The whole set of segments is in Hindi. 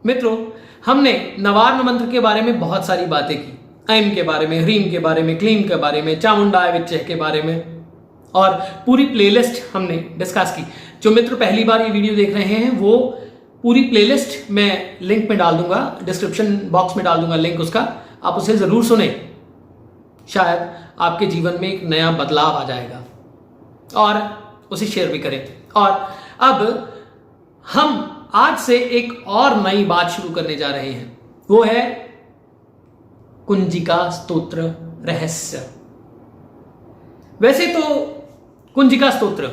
मित्रों, हमने नवार्न मंत्र के बारे में बहुत सारी बातें की। ऐम के बारे में, ह्रीम के बारे में, क्लीम के बारे में, चामुंडाय विच्चे के बारे में, और पूरी प्लेलिस्ट हमने डिस्कस की। जो मित्र पहली बार ये वीडियो देख रहे हैं वो पूरी प्लेलिस्ट मैं लिंक में डाल दूंगा, डिस्क्रिप्शन बॉक्स में डाल दूंगा लिंक उसका, आप उसे जरूर सुने। शायद आपके जीवन में एक नया बदलाव आ जाएगा और उसे शेयर भी करें। और अब हम आज से एक और नई बात शुरू करने जा रहे हैं, वो है कुंजिका स्तोत्र रहस्य। वैसे तो कुंजिका स्तोत्र,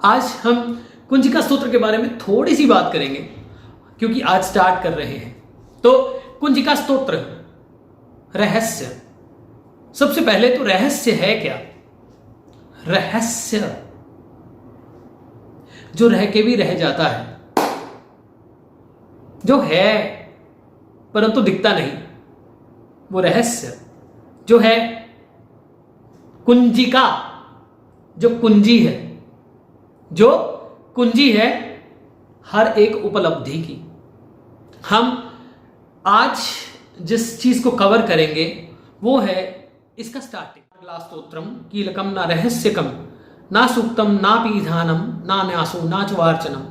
आज हम कुंजिका स्तोत्र के बारे में थोड़ी सी बात करेंगे क्योंकि आज स्टार्ट कर रहे हैं। तो कुंजिका स्तोत्र रहस्य, सबसे पहले तो रहस्य है क्या? रहस्य जो रह के भी रह जाता है, जो है परंतु दिखता नहीं, वो रहस्य जो है कुंजिका, जो कुंजी है, जो कुंजी है हर एक उपलब्धि की। हम आज जिस चीज को कवर करेंगे वो है इसका स्टार्टिंग। स्तोत्रम कीलकम ना रहस्यकम ना सूक्तम ना पीधानम ना न्यासो ना चवार्चनम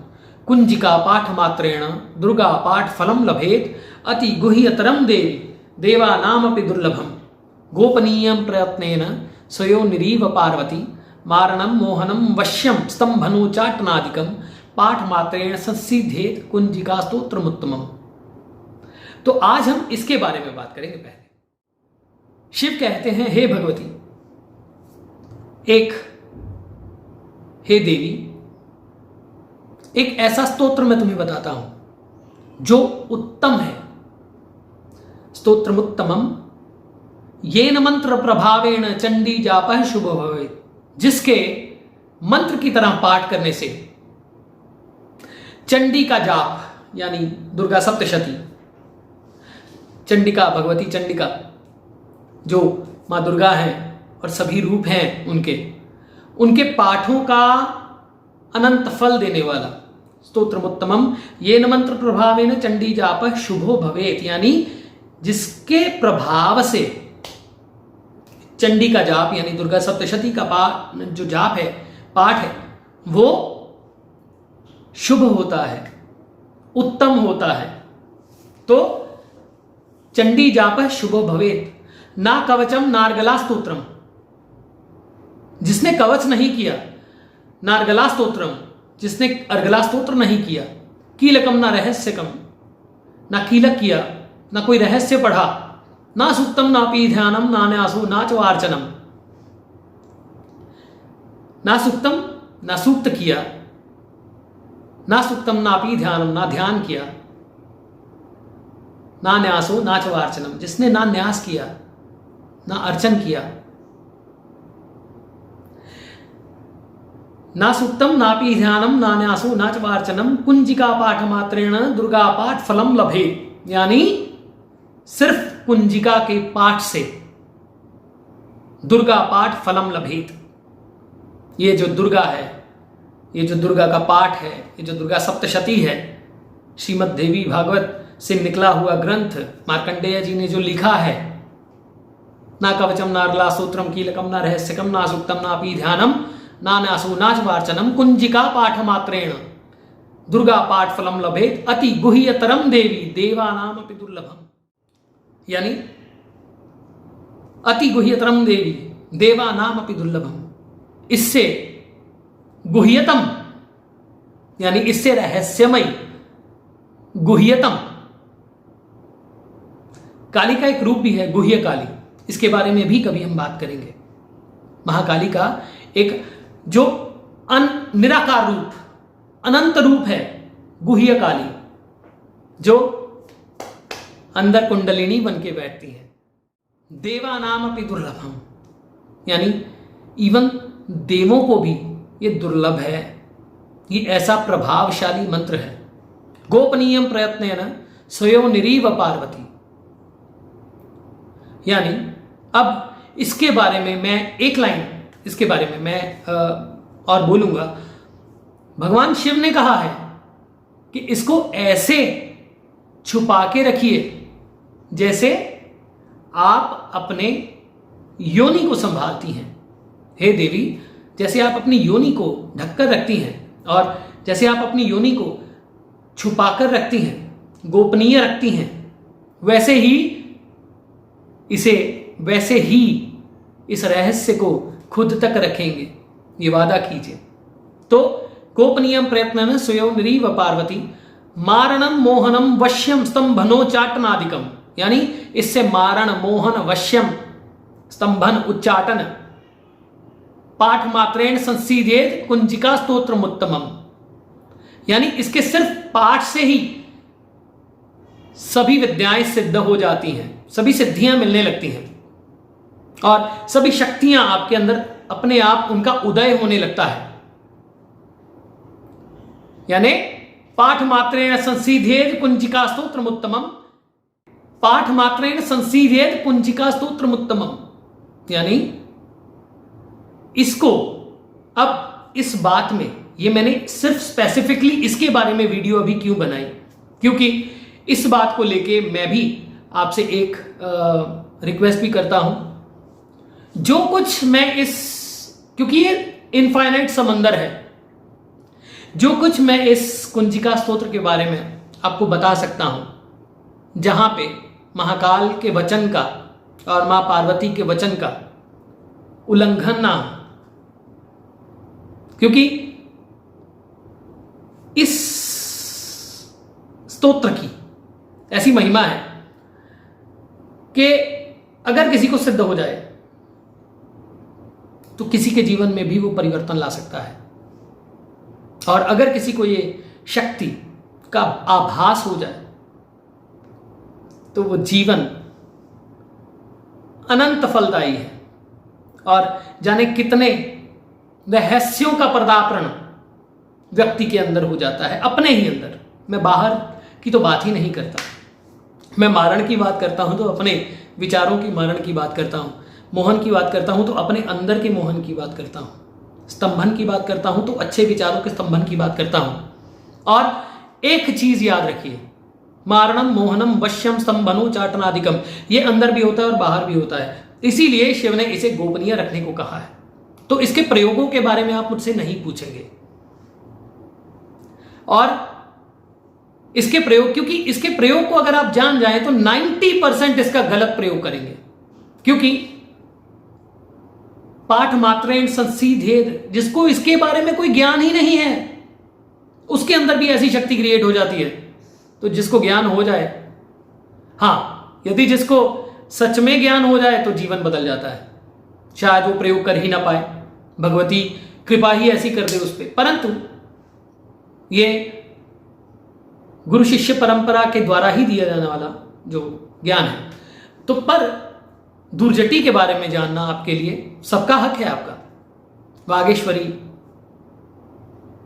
कुंजिका पाठ मात्रेण दुर्गा पाठ फलम लभेत अति गुह्यतरम देवी देवानामपि दुर्लभम गोपनीयम प्रयत्नेन स्वयो निरीव पार्वती मारणम मोहनम वश्यम स्तंभनोचाटनादिकम पाठ मात्रेण संसिद्धेत कुंजिका स्तोत्रमुत्तमम। तो आज हम इसके बारे में बात करेंगे। पहले शिव कहते हैं, हे भगवती, हे देवी, एक ऐसा स्तोत्र मैं तुम्हें बताता हूं जो उत्तम है। स्तोत्रमुत्तमम येन मंत्र प्रभावेण चंडी जापः शुभ भवेत्, जिसके मंत्र की तरह पाठ करने से चंडी का जाप यानी दुर्गा सप्तशती, चंडिका, भगवती चंडिका जो मां दुर्गा हैं और सभी रूप हैं उनके पाठों का अनंत फल देने वाला स्तोत्रमुत्तमम येन मंत्र प्रभावेन चंडी जापः शुभो भवेत्, यानी जिसके प्रभाव से चंडी का जाप यानी दुर्गा सप्तशती का जो जाप है, पाठ है, वो शुभ होता है, उत्तम होता है। तो चंडी जापः शुभो भवेत् ना कवचम नार्गला स्तोत्रम, जिसने कवच नहीं किया, नार्गला स्तोत्रम, जिसने अर्गला स्तोत्र नहीं किया, कीलकम ना रहस्यकम, ना कीलक किया, ना कोई रहस्य पढ़ा, ना सूक्तम ना पीध्यानम ना न्यासो ना चवार्चनम, ना सूक्तम ना सूक्त किया, ना सूक्तम ना पीध्यानम ना ध्यान किया, ना न्यासो ना चवार्चनम, जिसने ना न्यास किया ना अर्चन किया, ना सूक्तम ना पीध्यानम ना न्यासो ना चवार्चनम कुंजिका पाठ मात्रेण दुर्गा पाठ फलम लभेत, यानी सिर्फ कुंजिका के पाठ से दुर्गा पाठ फलम लभेत। ये जो दुर्गा है, ये जो दुर्गा का पाठ है, ये जो दुर्गा सप्तशती है, श्रीमद् देवी भागवत से निकला हुआ ग्रंथ मार्कंडेय जी ने जो लिखा है, ना कवचम ना अर्गला स्तोत्रम कीलकम ना रहस्यकम ना सूक्तम ना पीध्यानम ना न्यासो ना चवार्चनम कुंजिका पाठ मात्रेण दुर्गा पाठ फलम लभेत अति गुह्यतरम देवी देवानामपि दुर्लभम, यानी अति गुह्यतरम देवी देवानामपि दुर्लभम, इससे गुह्यतम यानी इससे रहस्यमय, गुह्यतम। काली का एक रूप भी है गुह्य काली, इसके बारे में भी कभी हम बात करेंगे। महाकाली का एक जो निराकार रूप, अनंत रूप है गुह्य काली, जो अंदर कुंडलिनी बन के बैठती है। देवानामपि दुर्लभम, यानी इवन देवों को भी ये दुर्लभ है। ये ऐसा प्रभावशाली मंत्र है। गोपनीयम प्रयत्नेन स्वयो निरीव पार्वती, यानी अब इसके बारे में मैं एक लाइन इसके बारे में मैं और बोलूंगा। भगवान शिव ने कहा है कि इसको ऐसे छुपा के रखिए, जैसे आप अपने योनि को संभालती हैं। हे देवी, जैसे आप अपनी योनि को ढककर रखती हैं और जैसे आप अपनी योनि को छुपाकर रखती हैं, गोपनीय रखती हैं, वैसे ही इस रहस्य को खुद तक रखेंगे, ये वादा कीजिए। तो गोपनीयम प्रयत्न स्वयं व पार्वती मारणम मोहनम वश्यम स्तंभनो चाटनादिकम, यानी इससे मारण, मोहन, वश्यम, स्तंभन, उच्चाटन, पाठ मात्रेण संसीदेत कुंजिका स्तोत्रमुत्तमम, यानी इसके सिर्फ पाठ से ही सभी विद्याएं सिद्ध हो जाती हैं, सभी सिद्धियां मिलने लगती हैं और सभी शक्तियां आपके अंदर अपने आप उनका उदय होने लगता है। यानी पाठ मात्रेण संसीदेत कुंजिका स्तोत्रमुत्तमम, पाठ मात्रेण संसीदेत कुंजिका स्तोत्रमुत्तमम, यानी इसको अब इस बात में, ये मैंने सिर्फ स्पेसिफिकली इसके बारे में वीडियो अभी क्यों बनाई, क्योंकि इस बात को लेके मैं भी आपसे एक रिक्वेस्ट भी करता हूं। जो कुछ मैं क्योंकि ये इनफाइनाइट समंदर है, जो कुछ मैं इस कुंजिका स्तोत्र के बारे में आपको बता सकता हूं, जहां पे महाकाल के वचन का और मां पार्वती के वचन का उल्लंघन ना हो, क्योंकि इस स्तोत्र की ऐसी महिमा है कि अगर किसी को सिद्ध हो जाए तो किसी के जीवन में भी वो परिवर्तन ला सकता है, और अगर किसी को ये शक्ति का आभास हो जाए तो वो जीवन अनंत फलदायी है और जाने कितने रहस्यों का पर्दापण व्यक्ति के अंदर हो जाता है, अपने ही अंदर। मैं बाहर की तो बात ही नहीं करता, मैं मारण की बात करता हूं तो अपने विचारों की मारण की बात करता हूं, मोहन की बात करता हूं तो अपने अंदर के मोहन की बात करता हूं, स्तंभन की बात करता हूं तो अच्छे विचारों के स्तंभन की बात करता हूं। और एक चीज याद रखिए, मारणम, मोहनम, वश्यम, स्तंभनो, चाटनादिकम, ये अंदर भी होता है और बाहर भी होता है, इसीलिए शिव ने इसे गोपनीय रखने को कहा है। तो इसके प्रयोगों के बारे में आप मुझसे नहीं पूछेंगे, और इसके प्रयोग, क्योंकि इसके प्रयोग को अगर आप जान जाएं तो 90% इसका गलत प्रयोग करेंगे, क्योंकि पाठ मात्रेण संसीदेत, जिसको इसके बारे में कोई ज्ञान ही नहीं है उसके अंदर भी ऐसी शक्ति क्रिएट हो जाती है। तो जिसको ज्ञान हो जाए, हाँ, यदि जिसको सच में ज्ञान हो जाए तो जीवन बदल जाता है, शायद वो प्रयोग कर ही ना पाए, भगवती कृपा ही ऐसी कर दे उस पर। परंतु ये गुरु शिष्य परंपरा के द्वारा ही दिया जाने वाला जो ज्ञान है, तो पर दुर्जटी के बारे में जानना आपके लिए सबका हक है, आपका वागेश्वरी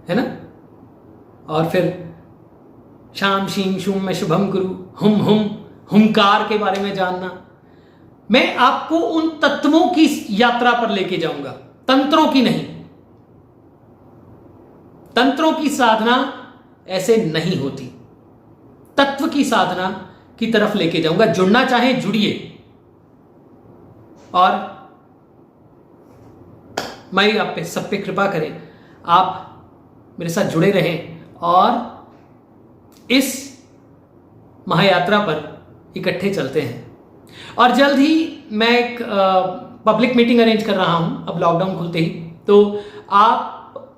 है ना, और फिर शाम शीम शुम में शुभम गुरु, हुम हुम, हुंकार के बारे में जानना। मैं आपको उन तत्वों की यात्रा पर लेके जाऊंगा, तंत्रों की नहीं। तंत्रों की साधना ऐसे नहीं होती, तत्व की साधना की तरफ लेके जाऊंगा। जुड़ना चाहे जुड़िए, और मैं आप पे सब पे कृपा करें, आप मेरे साथ जुड़े रहें और इस महायात्रा पर इकट्ठे चलते हैं। और जल्द ही मैं एक पब्लिक मीटिंग अरेंज कर रहा हूं, अब लॉकडाउन खुलते ही। तो आप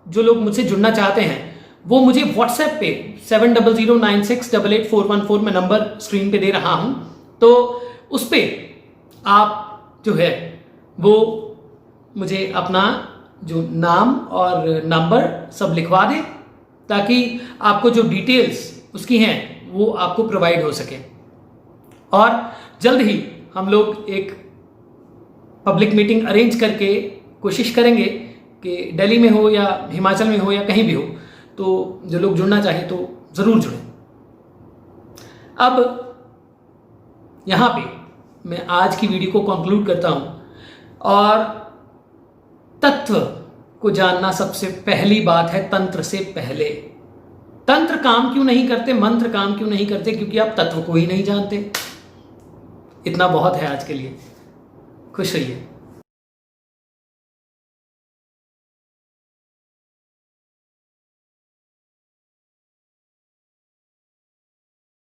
जो लोग मुझसे जुड़ना चाहते हैं वो मुझे व्हाट्सएप पे 7009688414 में नंबर स्क्रीन पे दे रहा हूं, तो उस पे आप जो है वो मुझे अपना जो नाम और नंबर सब लिखवा दें, ताकि आपको जो डिटेल्स उसकी हैं वो आपको प्रोवाइड हो सके। और जल्द ही हम लोग एक पब्लिक मीटिंग अरेंज करके कोशिश करेंगे कि दिल्ली में हो या हिमाचल में हो या कहीं भी हो, तो जो लोग जुड़ना चाहें तो ज़रूर जुड़ें। अब यहाँ पे मैं आज की वीडियो को कंक्लूड करता हूँ, और तत्व को जानना सबसे पहली बात है, तंत्र से पहले। तंत्र काम क्यों नहीं करते, मंत्र काम क्यों नहीं करते? क्योंकि आप तत्व को ही नहीं जानते। इतना बहुत है आज के लिए। खुश रहिए।